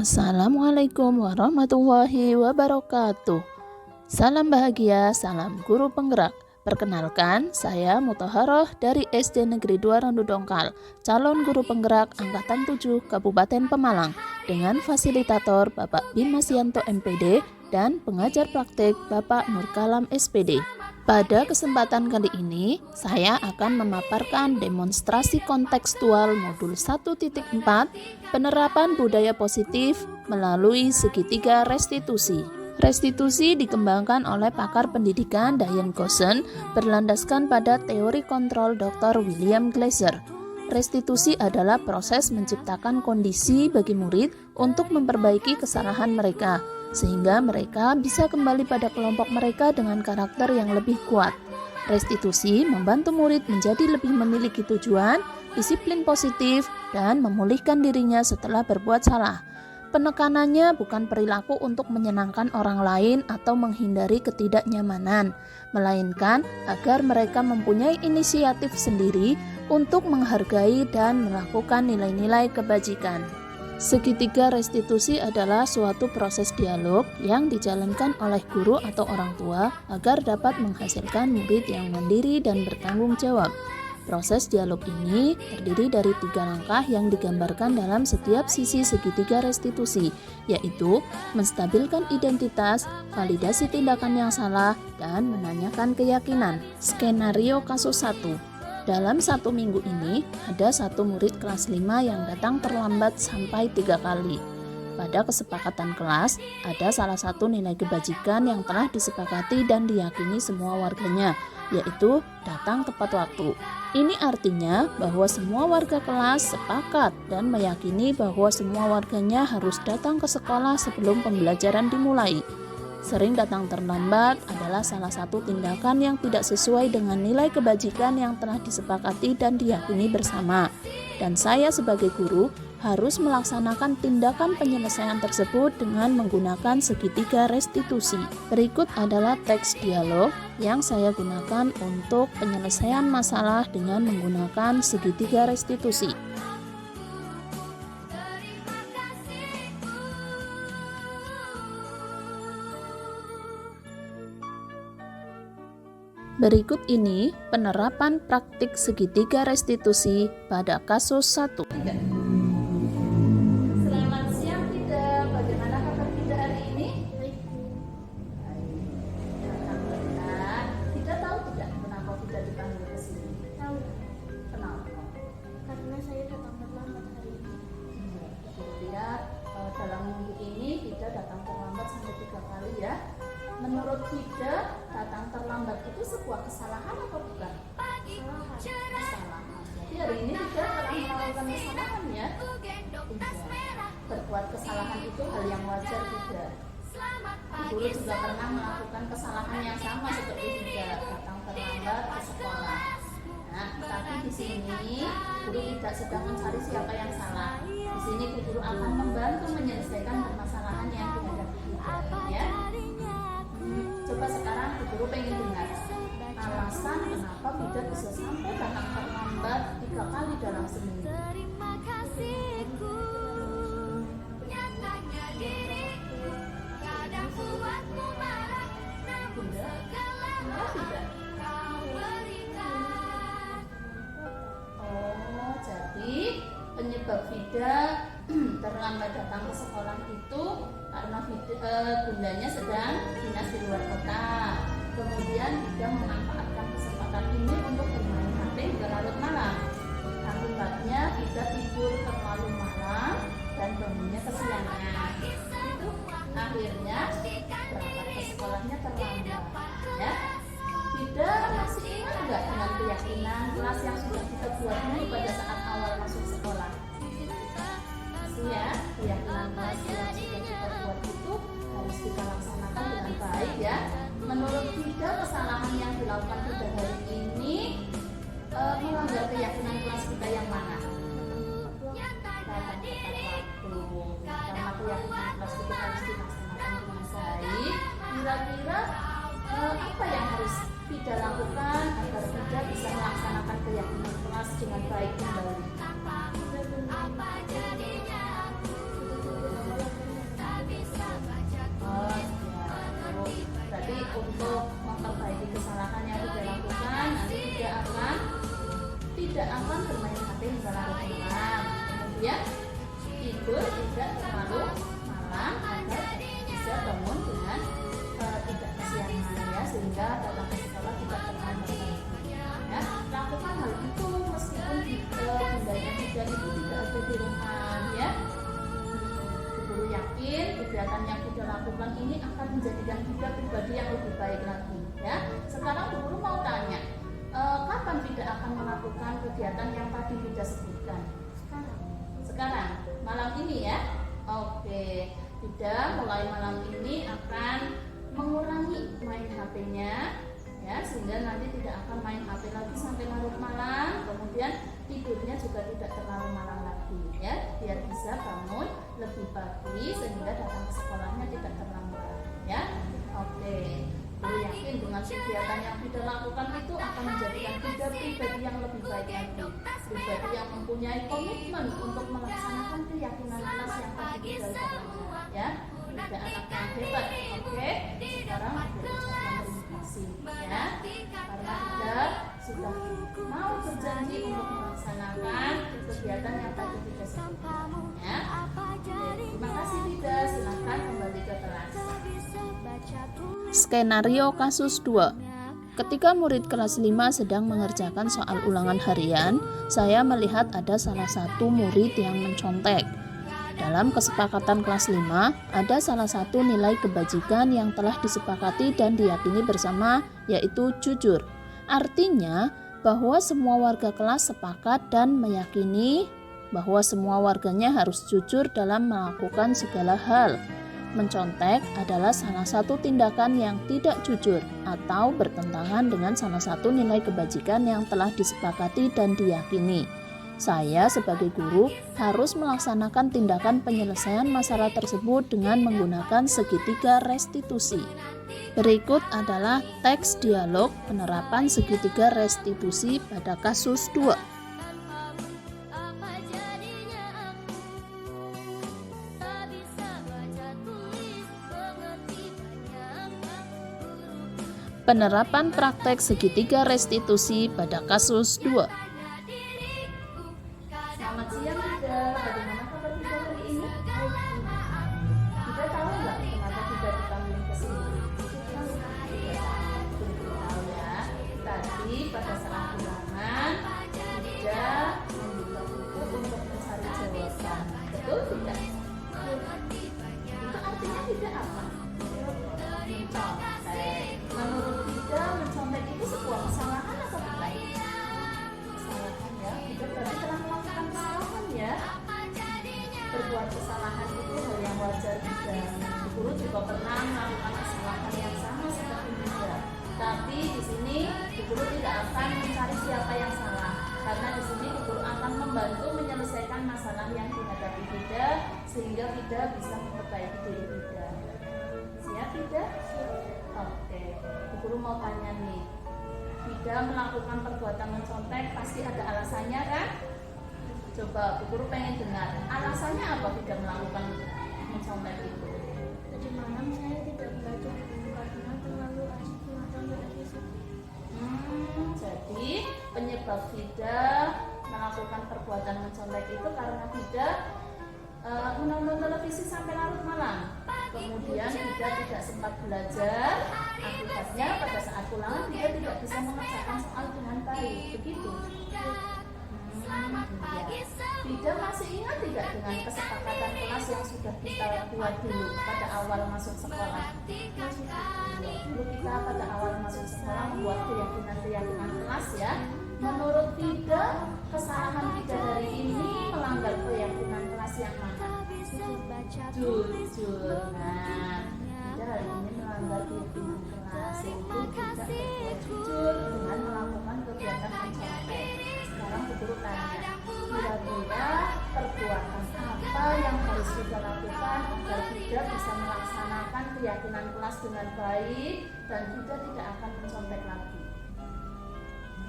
Assalamualaikum warahmatullahi wabarakatuh. Salam bahagia, salam guru penggerak. Perkenalkan, saya Muthaharoh dari SD Negeri 2 Randu Dongkal, calon guru penggerak Angkatan 7 Kabupaten Pemalang, dengan fasilitator Bapak Bimasianto MPD dan pengajar praktik Bapak Nurkalam SPD. Pada kesempatan kali ini, saya akan memaparkan demonstrasi kontekstual modul 1.4 penerapan budaya positif melalui segitiga restitusi. Restitusi dikembangkan oleh pakar pendidikan Diane Goosen berlandaskan pada teori kontrol Dr. William Glasser. Restitusi adalah proses menciptakan kondisi bagi murid untuk memperbaiki kesalahan mereka, sehingga mereka bisa kembali pada kelompok mereka dengan karakter yang lebih kuat. Restitusi membantu murid menjadi lebih memiliki tujuan, disiplin positif, dan memulihkan dirinya setelah berbuat salah. Penekanannya bukan perilaku untuk menyenangkan orang lain atau menghindari ketidaknyamanan, melainkan agar mereka mempunyai inisiatif sendiri untuk menghargai dan melakukan nilai-nilai kebajikan. Segitiga restitusi adalah suatu proses dialog yang dijalankan oleh guru atau orang tua agar dapat menghasilkan murid yang mandiri dan bertanggung jawab. Proses dialog ini terdiri dari 3 langkah yang digambarkan dalam setiap sisi segitiga restitusi, yaitu menstabilkan identitas, validasi tindakan yang salah, dan menanyakan keyakinan. Skenario kasus 1. Dalam 1 minggu ini, ada 1 murid kelas 5 yang datang terlambat sampai 3 kali. Pada kesepakatan kelas, ada salah satu nilai kebajikan yang telah disepakati dan diyakini semua warganya, yaitu datang tepat waktu. Ini artinya bahwa semua warga kelas sepakat dan meyakini bahwa semua warganya harus datang ke sekolah sebelum pembelajaran dimulai. Sering datang terlambat adalah salah satu tindakan yang tidak sesuai dengan nilai kebajikan yang telah disepakati dan diyakini bersama. Dan saya sebagai guru harus melaksanakan tindakan penyelesaian tersebut dengan menggunakan segitiga restitusi. Berikut adalah teks dialog yang saya gunakan untuk penyelesaian masalah dengan menggunakan segitiga restitusi. Berikut ini penerapan praktik segitiga restitusi pada kasus 1. Selamat siang Fida, bagaimana kabar Fida hari ini? Alhamdulillah. Fida tahu tidak kenapa Fida dipanggil ke sini? Tahu. Kenapa? Karena saya datang terlambat hari ini. Kemudian dalam minggu ini Fida datang terlambat sampai 3 kali ya. Menurut Fida, datang terlambat itu sebuah kesalahan atau bukan? Kesalahan. Jadi hari ini Fida telah melakukan kesalahan ya. Berbuat kesalahan itu hal yang wajar tidak. Guru juga pernah melakukan kesalahan yang sama seperti Fida, datang terlambat ke sekolah. Nah, tapi di sini guru tidak sedang mencari siapa yang salah. Di sini guru akan membantu menyelesaikan permasalahan yang dihadapi Fida, ya. Coba sekarang guru pengen dengar alasan kenapa Fida bisa sampai datang terlambat 3 kali dalam seminggu. Bunda, kenapa Fida? Oh, jadi penyebab Fida terlambat datang ke sekolah itu karena bundanya sedang dinas di luar kota. Kemudian Fida memanfaatkan kesempatan ini untuk bermain HP hingga larut malam. Akibatnya Fida tidur terlalu malam dan bangunnya kesiangan. Itu akhirnya berangkat ke sekolahnya terlambat. Ya, Fida masih ingat nggak dengan keyakinan kelas yang sudah kita buat dulu pada saat awal masuk sekolah? Masih ya, keyakinan kelas yang sudah kita buat itu harus kita laksanakan dengan baik ya. Menurut Fida, kesalahan yang dilakukan Fida hari ini melanggar keyakinan kelas kita yang mana? Datang tepat waktu. Karena keyakinan kelas kita harus dilaksanakan dengan baik. Kira-kira apa yang harus Fida lakukan agar Fida bisa melaksanakan keyakinan kelas dengan baik kembali? tidak akan bermain HP hingga larut malam. Kemudian tidur tidak terlalu malam agar bisa bangun dengan tidak kesiangan ya, sehingga datang ke sekolah tidak terlalu malam. Ya, lakukan hal itu meskipun bundanya tidak itu tidak ada di rumah ya. Guru yakin kegiatan yang kita lakukan ini akan menjadikan kita pribadi yang lebih baik lagi ya. Sekarang guru mau tanya, kapan tidak akan melakukan kegiatan yang tadi kita sebutkan? Sekarang malam ini ya. Oke, tidak mulai malam ini akan mengurangi main HP-nya ya, sehingga nanti tidak akan main HP lagi sampai larut malam. Kemudian tidurnya juga tidak terlalu malam lagi ya, biar bisa bangun lebih pagi sehingga datang ke sekolahnya tidak terlambat ya. Oke, Guru yakin dengan kegiatan yang kita lakukan itu akan menjadikan kita pribadi yang lebih baik lagi, pribadi yang mempunyai komitmen untuk melaksanakan keyakinan kelas yang tadi kita lakukan ya. Tidak anak yang hebat. Oke, sekarang kita ucapkan terima kasih ya, karena kita sudah mau berjanji untuk melaksanakan kegiatan yang tadi kita sebutkan ya. Terima kasih Bida, silakan kembali ke kelas. Skenario kasus 2. Ketika murid kelas 5 sedang mengerjakan soal ulangan harian, saya melihat ada salah satu murid yang mencontek. Dalam kesepakatan kelas 5, ada salah satu nilai kebajikan yang telah disepakati dan diyakini bersama, yaitu jujur. Artinya, bahwa semua warga kelas sepakat dan meyakini bahwa semua warganya harus jujur dalam melakukan segala hal. Mencontek adalah salah satu tindakan yang tidak jujur atau bertentangan dengan salah satu nilai kebajikan yang telah disepakati dan diyakini. Saya sebagai guru harus melaksanakan tindakan penyelesaian masalah tersebut dengan menggunakan segitiga restitusi. Berikut adalah teks dialog penerapan segitiga restitusi pada kasus 2. Penerapan praktek segitiga restitusi pada kasus 2. Selamat siang Bida, bagaimana kabar Bida hari ini? Bida tahu nggak kenapa Bida dipanggil ke sini? Tahu ya. Tadi pada saat ulangan Bida membuka buku untuk mencari jawaban. Betul tidak? Itu artinya Bida apa? Mencontek. Menurut Bida, mencontek itu sebuah kesalahan atau bukan? Kesalahan ya. Bida berarti telah melakukan kesalahan ya. Berbuat kesalahan itu hal yang wajar Bida. Guru juga pernah melakukan kesalahan yang sama seperti Bida. Tapi di sini guru tidak akan mencari siapa yang salah, karena di sini guru akan membantu menyelesaikan masalah yang dihadapi Bida sehingga Bida bisa memperbaiki diri Bida. Siap Bida? Oke, guru mau tanya nih, Bida melakukan perbuatan mencontek pasti ada alasannya kan? Coba guru pengen dengar, alasannya apa Bida melakukan mencontek itu? Tadi malam saya tidak belajar karena terlalu asik menonton televisi. Jadi penyebab Bida melakukan perbuatan mencontek itu karena Bida menonton televisi sampai larut malam. Kemudian Bida tidak sempat belajar, akibatnya pada saat ulangan Bida tidak bisa mengerjakan soal dengan baik. Begitu. Bida masih ingat tidak dengan kesepakatan kelas yang sudah kita buat dulu pada awal masuk sekolah? Dulu kita pada awal masuk sekolah membuat keyakinan kelas ya. Menurut Bida, kesalahan Bida hari ini melanggar keyakinan kelas yang mana? Jujur. Nah, Bida hari ini melanggar keyakinan kelas, yaitu tidak berbuat jujur dengan melakukan kegiatan mencontek. Sekarang guru tanya, kira-kira perbuatan apa yang harus kita lakukan agar Bida bisa melaksanakan keyakinan kelas dengan baik dan Bida tidak akan mencontek lagi?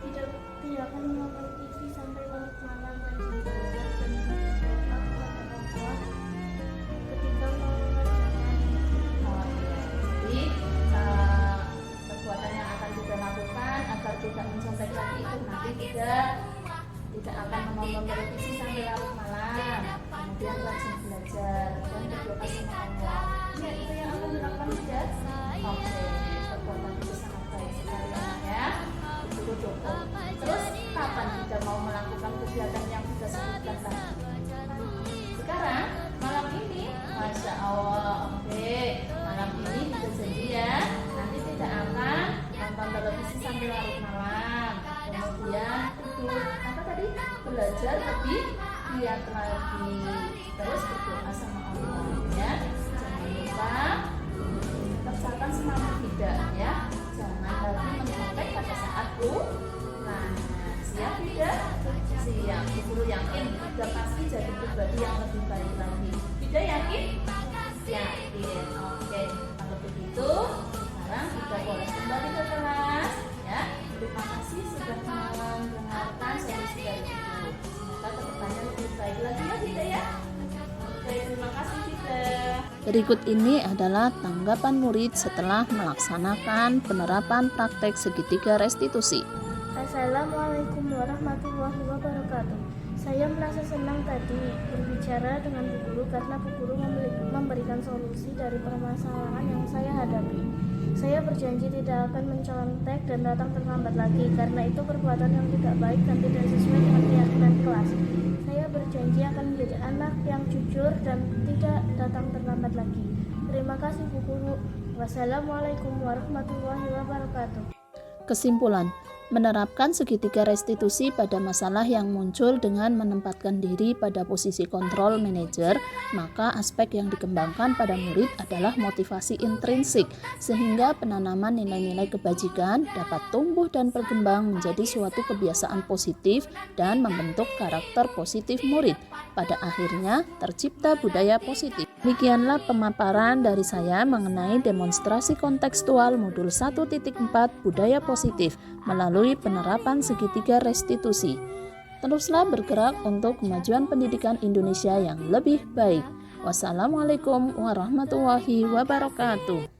Tidak akan menonton TV sampai larut malam dan juga ketika mau mengerjakan. Jadi perbuatan yang akan Bida lakukan agar tidak mencontek lagi itu nanti Bida tidak akan menonton televisi sampai larut malam, kemudian rajin belajar dan berdoa sama Allah. Ya, itu yang akan dilakukan tidak? Oke, perbuatan itu sangat baik sekali ya. Itu doa. Terus kapan kita mau melakukan kegiatan yang kita sebutkan tadi? Sekarang, malam ini, Masya Allah. Oke, malam ini kita janji ya, nanti tidak akan nonton televisi sampai larut malam. Kemudian tidur, apa tadi? Belajar lebih giat lagi. Terus berdoa sama Allah ya. Jangan lupa tetapkan semangat tidak ya. Jangan lagi mencontek pada saat nah, siap tidak? Siap. Guru yakin sudah pasti jadi pribadi yang lebih baik lagi. Tidak yakin? Yakin. Oke, kalau begitu sekarang kita boleh kembali ke kelas ya. Terima kasih sudah mendengarkan solusi dari guru. Semoga kedepannya lebih baik lagi ya Dita ya. Oke, terima kasih Dita. Berikut ini adalah tanggapan murid setelah melaksanakan penerapan praktek segitiga restitusi. Assalamualaikum warahmatullahi wabarakatuh. Saya merasa senang tadi berbicara dengan Bu Guru karena Bu Guru memberikan solusi dari permasalahan yang saya hadapi. Saya berjanji tidak akan mencontek dan datang terlambat lagi karena itu perbuatan yang tidak baik dan tidak sesuai dengan keyakinan kelas. Saya berjanji akan menjadi anak yang jujur dan tidak datang terlambat lagi. Terima kasih Bu Guru. Wassalamualaikum warahmatullahi wabarakatuh. Kesimpulan, menerapkan segitiga restitusi pada masalah yang muncul dengan menempatkan diri pada posisi kontrol manajer, maka aspek yang dikembangkan pada murid adalah motivasi intrinsik, sehingga penanaman nilai-nilai kebajikan dapat tumbuh dan berkembang menjadi suatu kebiasaan positif dan membentuk karakter positif murid. Pada akhirnya, tercipta budaya positif. Demikianlah pemaparan dari saya mengenai demonstrasi kontekstual modul 1.4 budaya positif melalui penerapan segitiga restitusi. Teruslah bergerak untuk kemajuan pendidikan Indonesia yang lebih baik. Wassalamualaikum warahmatullahi wabarakatuh.